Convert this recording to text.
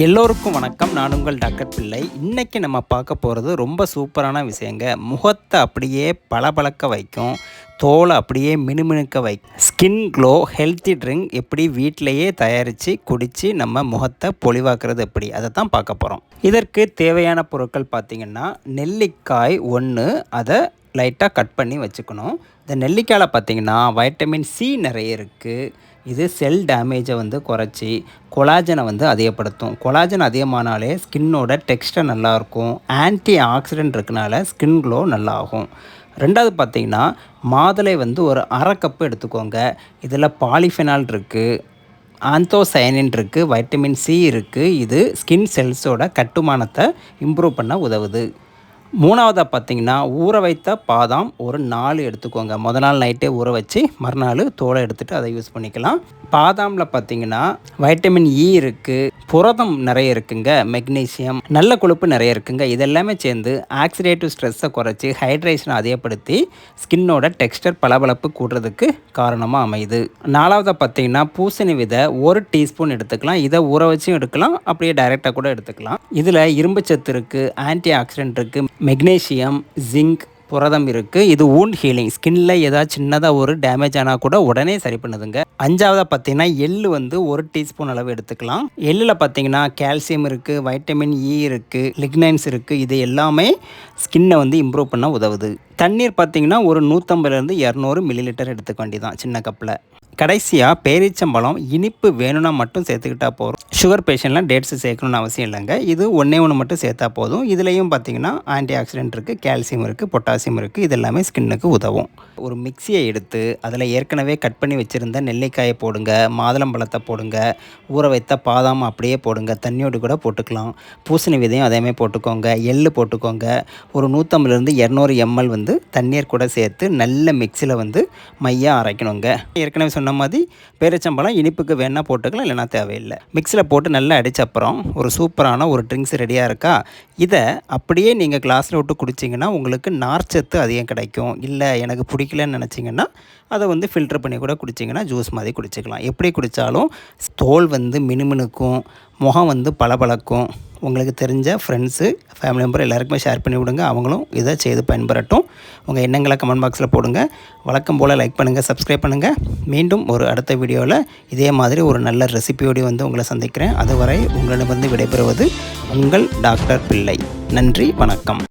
எல்லோருக்கும் வணக்கம். நான் உங்கள் டாக்டர் பிள்ளை. இன்றைக்கி நம்ம பார்க்க போகிறது ரொம்ப சூப்பரான விஷயங்க. முகத்தை அப்படியே பளபளக்க வைக்கும், தோலை அப்படியே மினுமினுக்க வைக்கும். ஸ்கின் க்ளோ ஹெல்த்தி ட்ரிங்க் எப்படி வீட்டிலையே தயாரித்து குடித்து நம்ம முகத்தை பொலிவாக்குறது எப்படி, அதை தான் பார்க்க போகிறோம். இதற்கு தேவையான பொருட்கள் பார்த்திங்கன்னா, நெல்லிக்காய் 1 அதை லைட்டாக கட் பண்ணி வச்சுக்கணும். இந்த நெல்லிக்காயில் பார்த்திங்கன்னா வைட்டமின் சி நிறைய இருக்குது. இது செல் டேமேஜை குறைச்சி கொலாஜனை அதிகப்படுத்தும். கொலாஜன் அதிகமானாலே ஸ்கின்னோட டெக்ஸ்டர் நல்லாயிருக்கும். ஆன்டி ஆக்சிடென்ட் இருக்கனால ஸ்கின் க்ளோ நல்லாகும். ரெண்டாவது பார்த்திங்கன்னா, மாதுளை ஒரு அரை கப்பு எடுத்துக்கோங்க. இதில் பாலிஃபெனால் இருக்குது, ஆந்தோசயனின் இருக்குது, வைட்டமின் சி இருக்குது. இது ஸ்கின் செல்ஸோட கட்டுமானத்தை இம்ப்ரூவ் பண்ண உதவுது. மூணாவதாக பார்த்திங்கன்னா, ஊற வைத்த பாதாம் ஒரு 4 எடுத்துக்கோங்க. முதல் நாள் நைட்டே ஊற வச்சு மறுநாள் தோலை எடுத்துகிட்டு அதை யூஸ் பண்ணிக்கலாம். பாதாமில் பார்த்திங்கன்னா வைட்டமின் இ இருக்குது, புரதம் நிறைய இருக்குங்க, மெக்னீசியம், நல்ல கொழுப்பு நிறைய இருக்குங்க. இதெல்லாமே சேர்ந்து ஆக்சிடேட்டிவ் ஸ்ட்ரெஸ்ஸை குறைச்சி ஹைட்ரேஷனை அதிகப்படுத்தி ஸ்கின்னோட டெக்ஸ்டர் பளபளப்பு கூடுறதுக்கு காரணமாக அமையுது. நாலாவதாக பார்த்திங்கன்னா, பூசணி விதை 1 டீஸ்பூன் எடுத்துக்கலாம். இதை ஊற வச்சும் எடுக்கலாம், அப்படியே டைரெக்டாக கூட எடுத்துக்கலாம். இதில் இரும்பு சத்து இருக்குது, ஆன்டி ஆக்சிடென்ட் இருக்குது, மெக்னீசியம், ஜிங்க், புரதம் இருக்குது. இது வூண்ட் ஹீலிங், ஸ்கின்ல ஏதாவது சின்னதாக ஒரு டேமேஜ் ஆனால் கூட உடனே சரி பண்ணுதுங்க. அஞ்சாவதாக பார்த்திங்கன்னா, எள்ளு 1 டீஸ்பூன் அளவு எடுத்துக்கலாம். எள்ளில் பார்த்திங்கன்னா கால்சியம் இருக்குது, வைட்டமின் இ இருக்குது, லிக்னைன்ஸ் இருக்குது. இது எல்லாமே ஸ்கின்னை இம்ப்ரூவ் பண்ண உதவுது. தண்ணீர் பார்த்திங்கன்னா ஒரு 150 200 மில்லிலிட்டர் எடுத்துக்க வேண்டியதான் சின்ன கப்பில். கடைசியாக பேரீச்சம்பழம் இனிப்பு வேணும்னா மட்டும் சேர்த்துக்கிட்டா போதும். சுகர் பேஷண்ட்லாம் டேட்ஸு சேர்க்கணுன்னு அவசியம் இல்லைங்க. இது ஒன்றே மட்டும் சேர்த்தா போதும். இதுலேயும் பார்த்திங்கன்னா ஆன்டி ஆக்சிடென்ட் இருக்குது, கால்சியம் இருக்குது, பொட்டாசியம் இருக்குது. இது எல்லாமே ஸ்கின்னுக்கு உதவும். ஒரு மிக்சியை எடுத்து அதில் ஏற்கனவே கட் பண்ணி வச்சுருந்த நெல்லிக்காயை போடுங்க, மாதுளம்பழத்தை போடுங்க, ஊற வைத்த பாதாம் அப்படியே போடுங்க, தண்ணியோடு கூட போட்டுக்கலாம். பூசணி விதையும் அதேமாதிரி போட்டுக்கோங்க, எள்ளு போட்டுக்கோங்க. ஒரு 150 200 எம்எல் தண்ணீர் கூட சேர்த்து நல்ல மிக்சியில் மையாக அரைக்கணுங்க. ஏற்கனவே சொன்ன மாதிரி பேரிச்சம்பழம் இனிப்புக்கு வேணால் போட்டுக்கலாம், இல்லைனா தேவையில்லை. மிக்சியில் போட்டு நல்லா அடித்த அப்புறம் ஒரு சூப்பரான ஒரு ட்ரிங்க்ஸ் ரெடியாக இருக்கா. இதை அப்படியே நீங்கள் கிளாஸில் விட்டு குடிச்சிங்கன்னா உங்களுக்கு நார்ச்சத்து அதிகம் கிடைக்கும். இல்லை எனக்கு பிடிக்கலன்னு நினச்சிங்கன்னா அதை ஃபில்டர் பண்ணி கூட குடிச்சிங்கன்னா ஜூஸ் மாதிரி குடிச்சிக்கலாம். எப்படி குடித்தாலும் தோல் மினுமினுக்கும், முகம் பளபளக்கும். உங்களுக்கு தெரிஞ்ச ஃப்ரெண்ட்ஸு, ஃபேமிலி மெம்பர் எல்லாருக்குமே ஷேர் பண்ணி விடுங்க. அவங்களும் இதை செய்து பயன்பெறட்டும். உங்கள் எண்ணங்களை கமெண்ட் பாக்ஸில் போடுங்க. வழக்கம் போல் லைக் பண்ணுங்கள், சப்ஸ்கிரைப் பண்ணுங்கள். மீண்டும் ஒரு அடுத்த வீடியோவில் இதே மாதிரி ஒரு நல்ல ரெசிபியோடு உங்களை சந்திக்கிறேன். அதுவரை உங்களிடமிருந்து விடைபெறுவது உங்கள் டாக்டர் பிள்ளை. நன்றி, வணக்கம்.